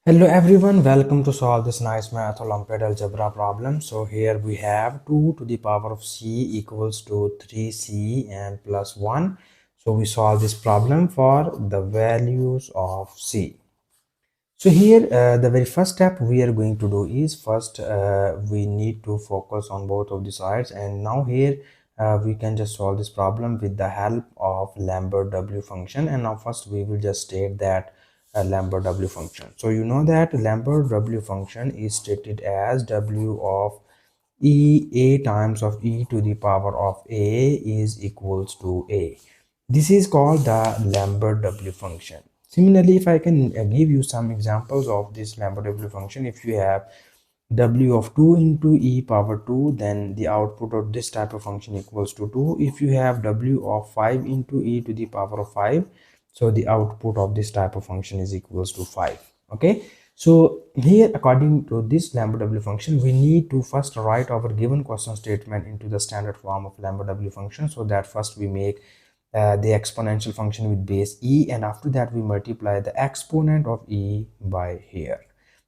Hello everyone, welcome to solve this nice math Olympiad algebra problem. So here we have 2 to the power of c equals to 3c and plus 1. So we solve this problem for the values of c. So here the very first step we are going to do is first we need to focus on both of the sides, and now here we can just solve this problem with the help of Lambert W function. And now first we will just state that Lambert W function. So you know that Lambert W function is stated as w of a times of e to the power of a is equals to a. This is called the Lambert W function. Similarly, if I can give you some examples of this Lambert W function, if you have w of 2 into e power 2, then the output of this type of function equals to 2. If you have w of 5 into e to the power of 5, so the output of this type of function is equals to 5. Okay, so here according to this Lambert W function, we need to first write our given question statement into the standard form of Lambert W function. So that first we make the exponential function with base e, and after that we multiply the exponent of e by here.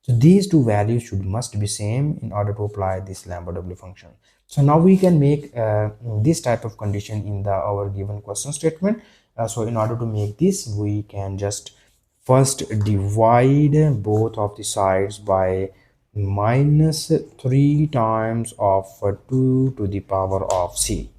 So these two values must be same in order to apply this Lambert W function. So now we can make this type of condition in our given question statement. So in order to make this, we can just first divide both of the sides by minus 3 times of 2 to the power of c.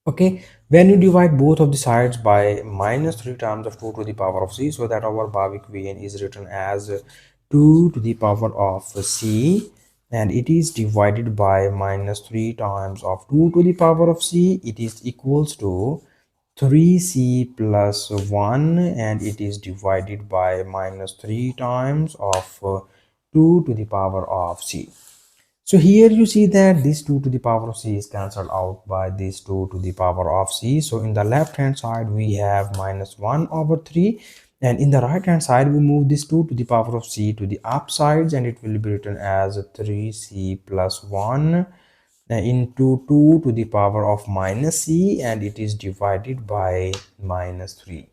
Okay, when you divide both of the sides by minus 3 times of 2 to the power of c, so that our above equation is written as 2 to the power of c, and it is divided by minus 3 times of 2 to the power of c, it is equals to 3c plus 1, and it is divided by minus 3 times of 2 to the power of c. So here you see that this 2 to the power of c is cancelled out by this 2 to the power of c. So in the left hand side we have minus 1 over 3, and in the right hand side we move this 2 to the power of c to the upsides, and it will be written as 3c plus 1 into 2 to the power of minus c, and it is divided by minus 3.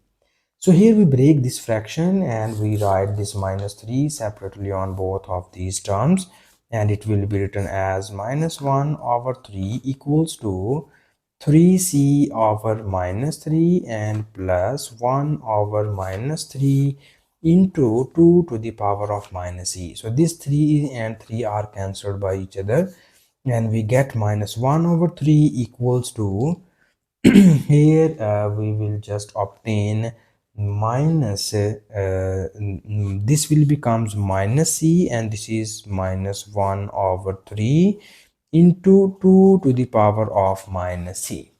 So here we break this fraction and we write this minus 3 separately on both of these terms, and it will be written as minus 1 over 3 equals to 3c over minus 3 and plus 1 over minus 3 into 2 to the power of minus e. So this 3 and 3 are cancelled by each other, and we get minus 1 over 3 equals to here we will just obtain minus this will becomes minus c, and this is minus 1 over 3 into 2 to the power of minus c.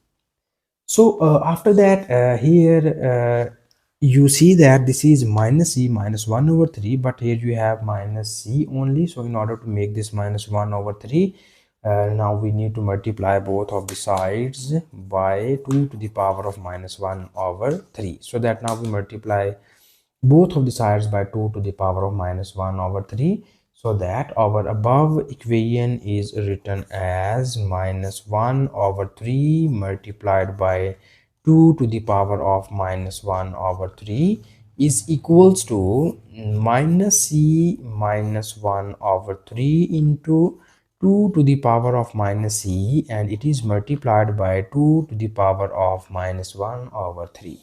So after that here you see that this is minus c minus 1 over 3, but here you have minus c only. So in order to make this minus 1 over 3, now we need to multiply both of the sides by 2 to the power of minus 1 over 3. So that now we multiply both of the sides by 2 to the power of minus 1 over 3, so that our above equation is written as minus 1 over 3 multiplied by 2 to the power of minus 1 over 3 is equals to minus c minus 1 over 3 into 2 to the power of minus c, and it is multiplied by 2 to the power of minus 1 over 3.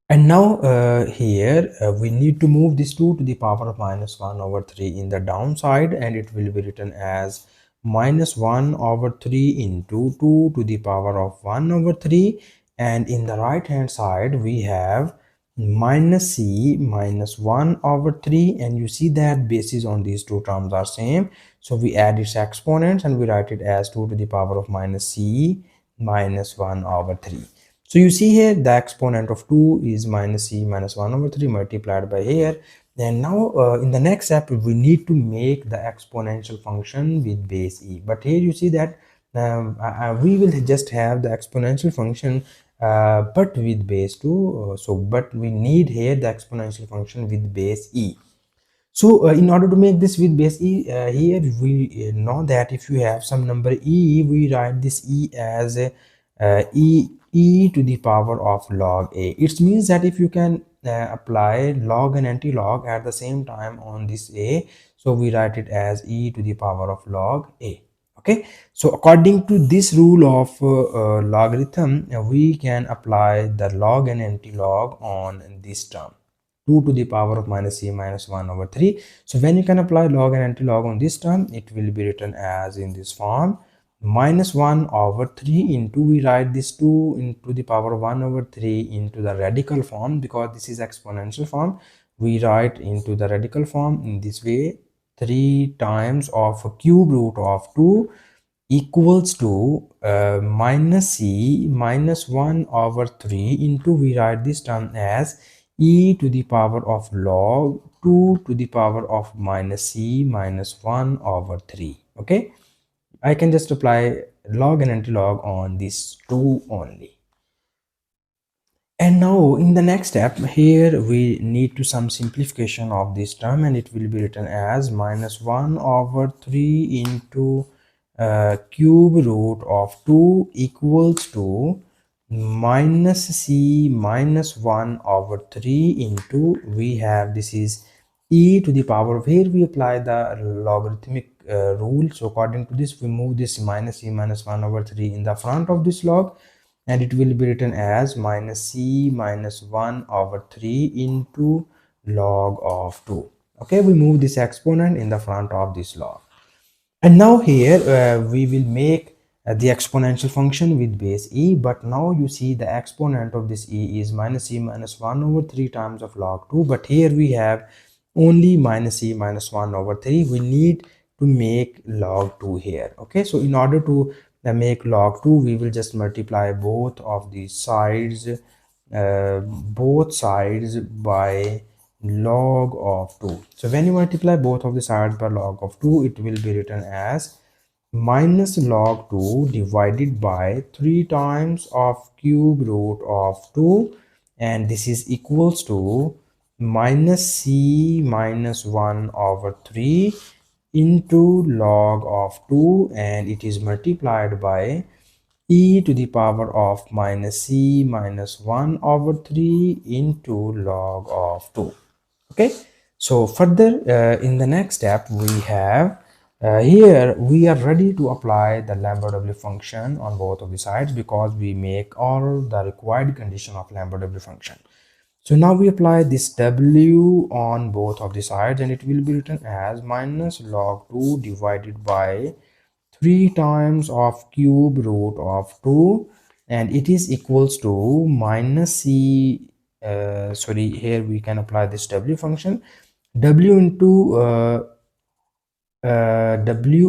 And now here we need to move this 2 to the power of minus 1 over 3 in the downside, and it will be written as minus 1 over 3 into 2 to the power of 1 over 3, and in the right hand side we have minus c minus 1 over 3, and you see that bases on these two terms are same, so we add its exponents and we write it as 2 to the power of minus c minus 1 over 3. So you see here the exponent of 2 is minus c minus 1 over 3 multiplied by here. And now in the next step we need to make the exponential function with base e, but here you see that we will just have the exponential function but with base 2, but we need here the exponential function with base e. So in order to make this with base e, here we know that if you have some number e, we write this e as e to the power of log a. It means that if you can apply log and anti-log at the same time on this a, so we write it as e to the power of log a. Okay, so according to this rule of logarithm, we can apply the log and anti-log on this term, 2 to the power of minus c minus 1 over 3. So when you can apply log and anti-log on this term, it will be written as in this form, minus 1 over 3 into, we write this 2 into the power 1 over 3 into the radical form, because this is exponential form. We write into the radical form in this way, 3 times of cube root of 2 equals to minus c minus 1 over 3 into, we write this term as e to the power of log 2 to the power of minus c minus 1 over 3. Okay, I can just apply log and anti-log on these two only. And now in the next step, here we need to some simplification of this term, and it will be written as minus 1 over 3 into cube root of 2 equals to minus c minus 1 over 3 into, we have, this is e to the power of, here we apply the logarithmic rule. So according to this, we move this minus c minus 1 over 3 in the front of this log, and it will be written as minus c minus 1 over 3 into log of 2. Okay, we move this exponent in the front of this log. And now here we will make the exponential function with base e, but now you see the exponent of this e is minus c minus 1 over 3 times of log 2, but here we have only minus c minus 1 over 3. We need to make log 2 here. Okay, so in order to make log 2, we will just multiply both of these sides, by log of 2. So when you multiply both of the sides by log of 2, it will be written as minus log 2 divided by 3 times of cube root of 2, and this is equals to minus c minus 1 over 3 into log of 2, and it is multiplied by e to the power of minus c minus 1 over 3 into log of 2. Okay, so further in the next step, we have here we are ready to apply the Lambert W function on both of the sides, because we make all the required condition of Lambert W function. So now we apply this w on both of the sides, and it will be written as minus log 2 divided by 3 times of cube root of 2, and it is equals to minus c, sorry, here we can apply this w function, w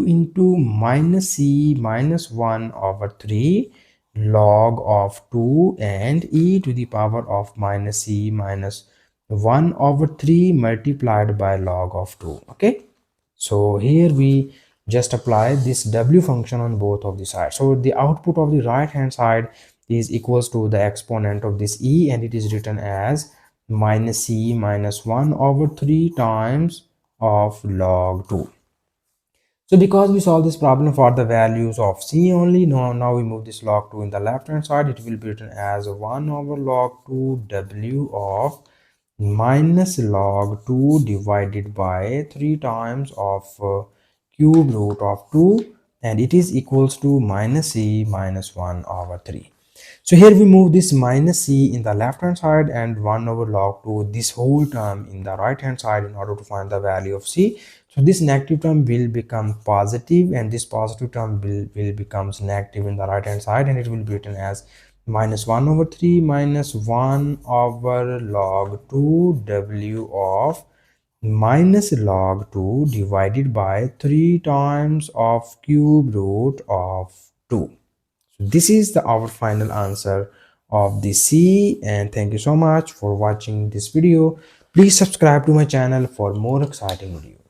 into minus c minus 1 over 3 log of 2, and e to the power of minus c minus 1 over 3 multiplied by log of 2. Okay, so here we just apply this w function on both of the sides. So the output of the right hand side is equals to the exponent of this e, and it is written as minus c minus 1 over 3 times of log 2. So because we solve this problem for the values of c only, now we move this log 2 in the left hand side, it will be written as 1 over log 2 w of minus log 2 divided by 3 times of cube root of 2, and it is equals to minus c minus 1 over 3. So here we move this minus c in the left hand side and 1 over log 2, this whole term in the right hand side, in order to find the value of c. So this negative term will become positive, and this positive term will becomes negative in the right hand side, and it will be written as minus 1 over 3 minus 1 over log 2 w of minus log 2 divided by 3 times of cube root of 2. So this is our final answer of the C, and thank you so much for watching this video. Please subscribe to my channel for more exciting videos.